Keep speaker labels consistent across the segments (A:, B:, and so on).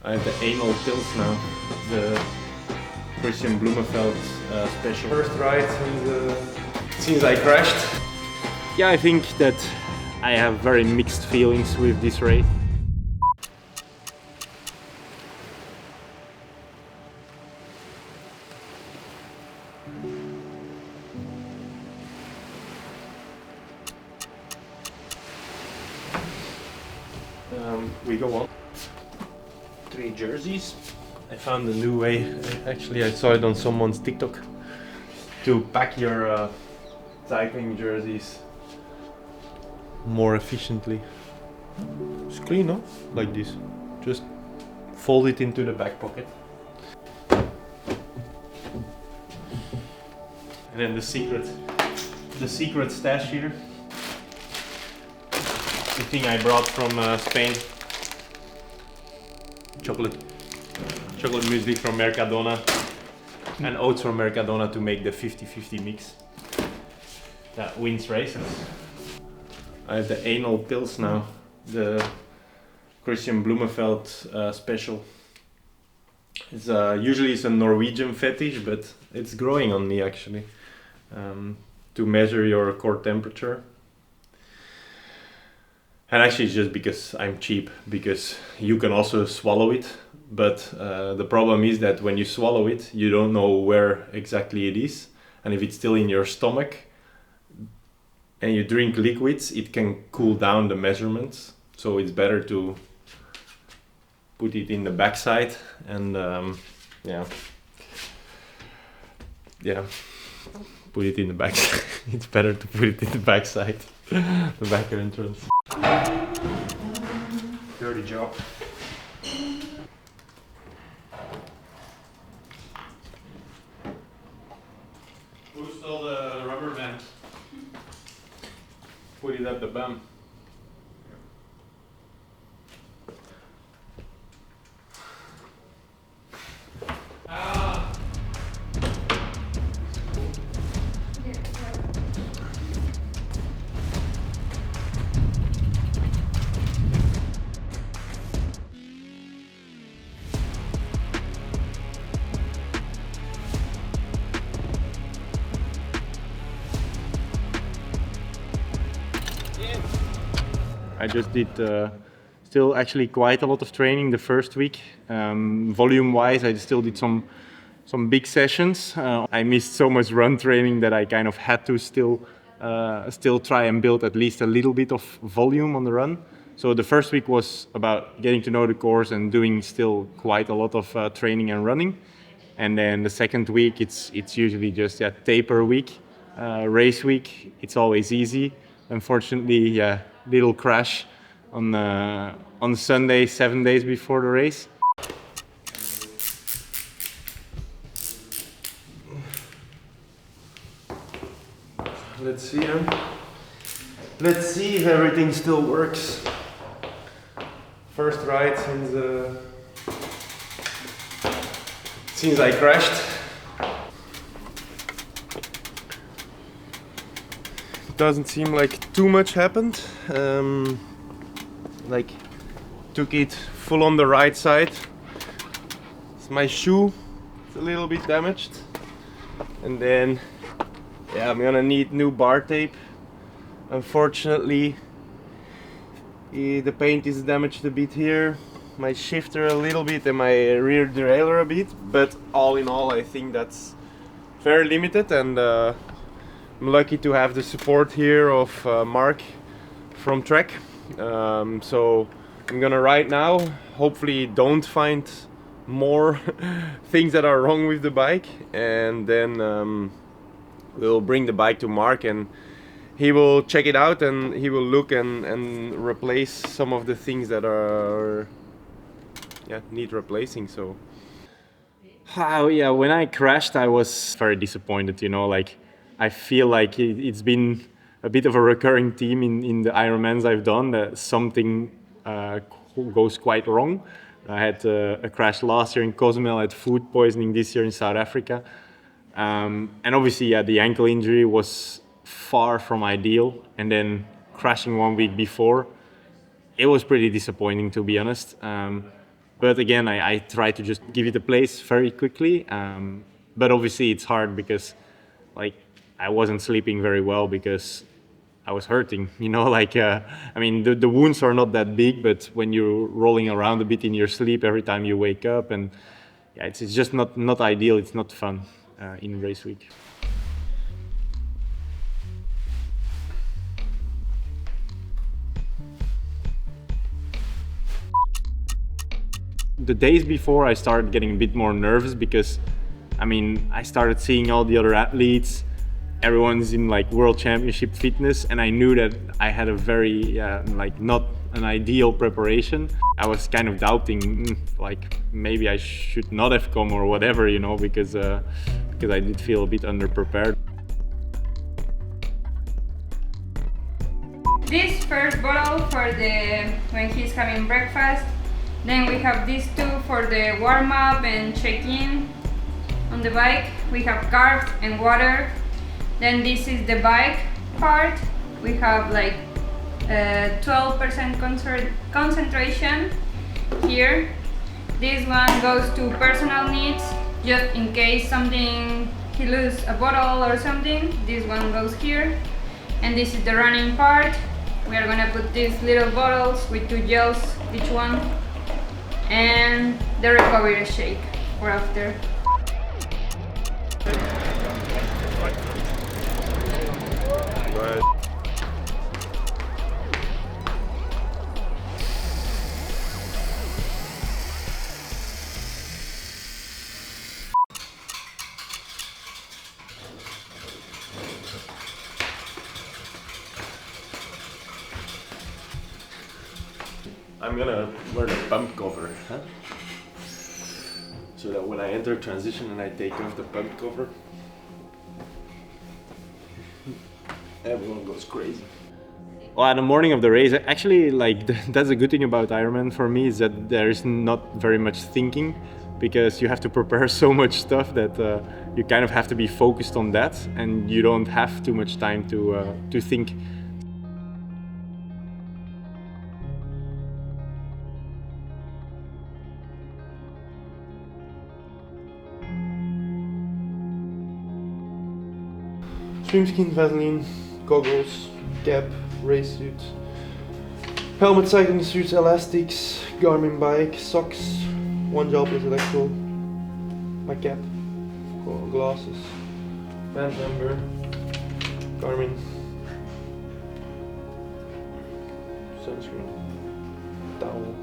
A: I have the anal pills now, the Christian Blumenfeld special. First ride since I crashed. Yeah, I think that I have very mixed feelings with this race. We go on. 3 jerseys. I found a new way, actually I saw it on someone's TikTok, to pack your cycling jerseys more efficiently. It's clean, no? Like this. Just fold it into the back pocket. And then the secret stash here. The thing I brought from Spain. Chocolate muesli from Mercadona and oats from Mercadona to make the 50-50 mix that wins races. I have the anal pills now, the Christian Blumenfeld special. It's usually it's a Norwegian fetish, but it's growing on me actually, to measure your core temperature. And actually it's just because I'm cheap, because you can also swallow it, but the problem is that when you swallow it, you don't know where exactly it is, and if it's still in your stomach and you drink liquids, it can cool down the measurements, so it's better to put it in the backside and put it in the back. It's better to put it in the backside, the back entrance. Dirty job. Who stole the rubber band? Put it at the bum. I just did still actually quite a lot of training the first week. Volume-wise, I still did some big sessions. I missed so much run training that I kind of had to still try and build at least a little bit of volume on the run. So the first week was about getting to know the course and doing still quite a lot of training and running. And then the second week, it's usually just a taper week. Race week, it's always easy. Unfortunately, little crash on Sunday, 7 days before the race. Let's see, let's see if everything still works. First ride since I crashed. Doesn't seem like too much happened. Like took it full on the right side. My shoe is a little bit damaged, and then I'm gonna need new bar tape. Unfortunately, the paint is damaged a bit here, my shifter a little bit, and my rear derailleur a bit. But all in all, I think that's very limited, and I'm lucky to have the support here of Mark from Trek. So I'm gonna ride now, hopefully don't find more things that are wrong with the bike, and then we'll bring the bike to Mark and he will check it out and he will look and replace some of the things that are need replacing. So when I crashed, I was very disappointed, like I feel like it's been a bit of a recurring theme in the Ironmans I've done, that something goes quite wrong. I had a crash last year in Cozumel, I had food poisoning this year in South Africa. And obviously, the ankle injury was far from ideal. And then crashing 1 week before, it was pretty disappointing, to be honest. But again, I try to just give it a place very quickly. But obviously it's hard because like I wasn't sleeping very well because I was hurting, you know, like, I mean, the wounds are not that big, but when you're rolling around a bit in your sleep every time you wake up, and yeah, it's just not ideal, it's not fun in race week. The days before, I started getting a bit more nervous because, I mean, I started seeing all the other athletes. Everyone's in like world championship fitness, and I knew that I had a very like not an ideal preparation. I was kind of doubting, like maybe I should not have come or whatever, you know, because I did feel a bit underprepared.
B: This first bottle for the when he's having breakfast. Then we have these two for the warm-up and check-in on the bike. We have carbs and water. Then this is the bike part. We have like 12% concentration here. This one goes to personal needs, just in case something, he loses a bottle or something. This one goes here. And this is the running part. We are gonna put these little bottles with 2 gels each one. And the recovery shake for after.
A: Right. I'm gonna wear the pump cover, huh? So that when I enter transition and I take off the pump cover, everyone goes crazy. Well, on the morning of the race, actually, like that's a good thing about Ironman for me, is that there is not very much thinking, because you have to prepare so much stuff that you kind of have to be focused on that, and you don't have too much time to think. Swim skin, Vaseline, goggles, cap, race suit, helmet, cycling suits, elastics, Garmin bike, socks, 1 gel plus electro, my cap, glasses, band number, Garmin, sunscreen, towel.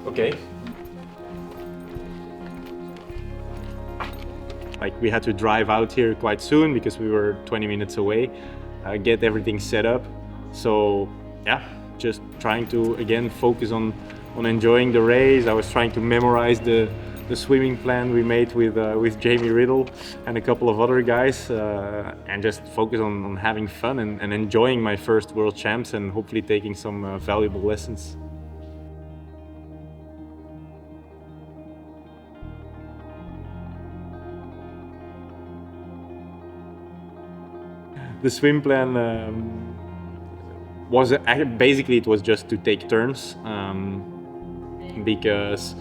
A: Okay. Like we had to drive out here quite soon because we were 20 minutes away, get everything set up. So yeah, just trying to again focus on enjoying the race. I was trying to memorize the swimming plan we made with Jamie Riel and a couple of other guys, and just focus on having fun and enjoying my first world champs, and hopefully taking some valuable lessons. The swim plan was basically, it was just to take turns, because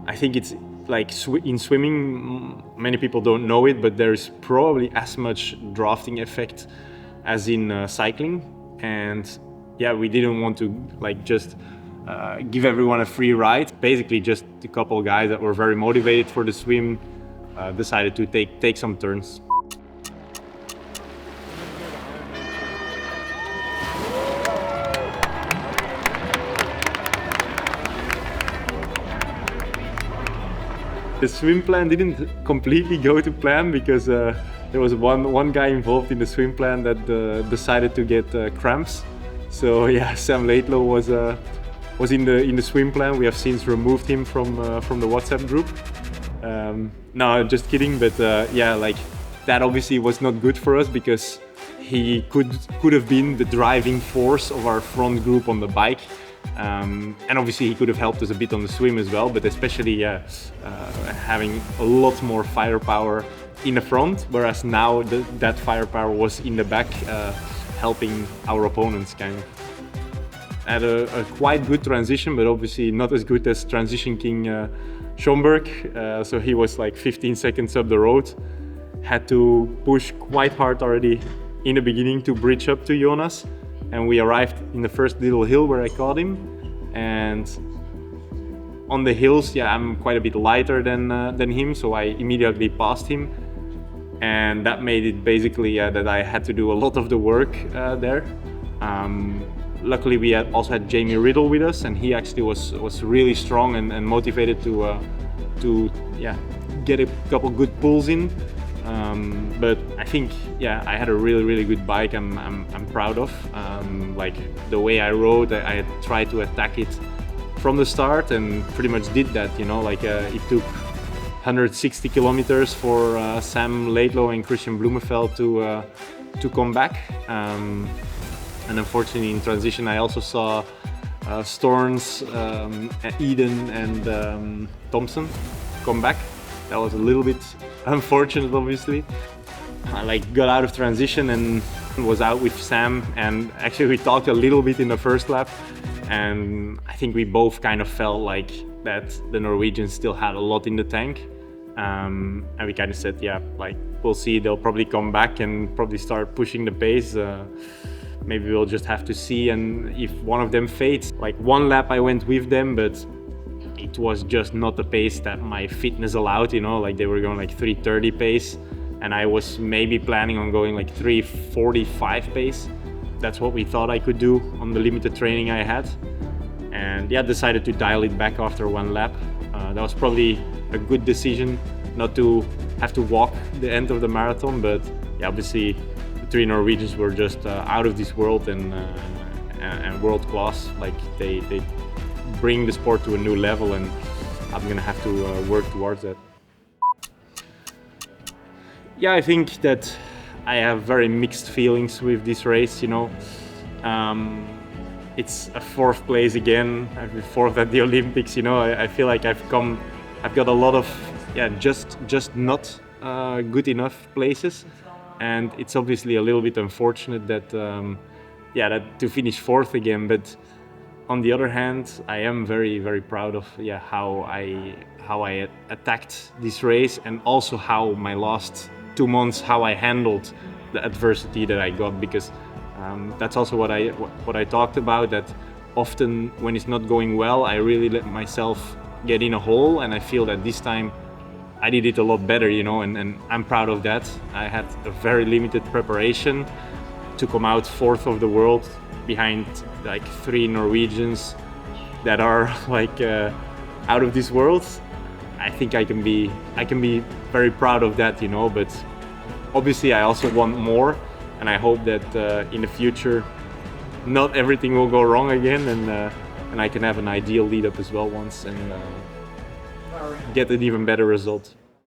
A: I think it's like in swimming, many people don't know it, but there's probably as much drafting effect as in cycling. And yeah, we didn't want to like just give everyone a free ride. Basically just a couple of guys that were very motivated for the swim decided to take some turns. The swim plan didn't completely go to plan because there was one guy involved in the swim plan that decided to get cramps. So yeah, Sam Laidlaw was in the swim plan. We have since removed him from the WhatsApp group. No, just kidding. But yeah, like that obviously was not good for us because he could have been the driving force of our front group on the bike. And obviously he could have helped us a bit on the swim as well, but especially having a lot more firepower in the front, whereas now that firepower was in the back, helping our opponents kind of. had a quite good transition, but obviously not as good as transition king Schomburg. So he was like 15 seconds up the road. Had to push quite hard already in the beginning to bridge up to Jonas. And we arrived in the first little hill where I caught him. And on the hills, yeah, I'm quite a bit lighter than him, so I immediately passed him. And that made it basically that I had to do a lot of the work there. Luckily, we also had Jamie Riddle with us, and he actually was really strong and motivated to get a couple good pulls in. But I think, yeah, I had a really good bike. I'm proud of. Like the way I rode, I tried to attack it from the start, and pretty much did that. You know, like it took 160 kilometers for Sam Laidlaw and Christian Blumenfeld to come back. And unfortunately, in transition, I also saw Storns, Eden, and Thompson come back. That was a little bit unfortunate, obviously. I got out of transition and was out with Sam, and actually we talked a little bit in the first lap, and I think we both kind of felt like that the Norwegians still had a lot in the tank. And we kind of said, yeah, like we'll see, they'll probably come back and probably start pushing the pace. Maybe we'll just have to see, and if one of them fades. Like one lap I went with them, but it was just not the pace that my fitness allowed, you know, like they were going like 3:30 pace, and I was maybe planning on going like 3:45 pace. That's what we thought I could do on the limited training I had. And yeah, decided to dial it back after one lap. That was probably a good decision not to have to walk the end of the marathon, but yeah, obviously the three Norwegians were just out of this world and world class. Like they bring the sport to a new level, and I'm gonna have to work towards that. Yeah, I think that I have very mixed feelings with this race, you know. It's a fourth place again. I've been fourth at the Olympics, you know. I feel like I've got a lot of, just not good enough places. And it's obviously a little bit unfortunate that, that to finish fourth again. But on the other hand, I am very proud of how I attacked this race, and also how my last 2 months, how I handled the adversity that I got, because that's also what I talked about, that often when it's not going well, I really let myself get in a hole, and I feel that this time I did it a lot better, you know, and I'm proud of that. I had a very limited preparation to come out fourth of the world behind like three Norwegians that are like out of this world. I think I can be very proud of that, you know, but obviously I also want more, and I hope that in the future not everything will go wrong again, and I can have an ideal lead up as well once and get an even better result.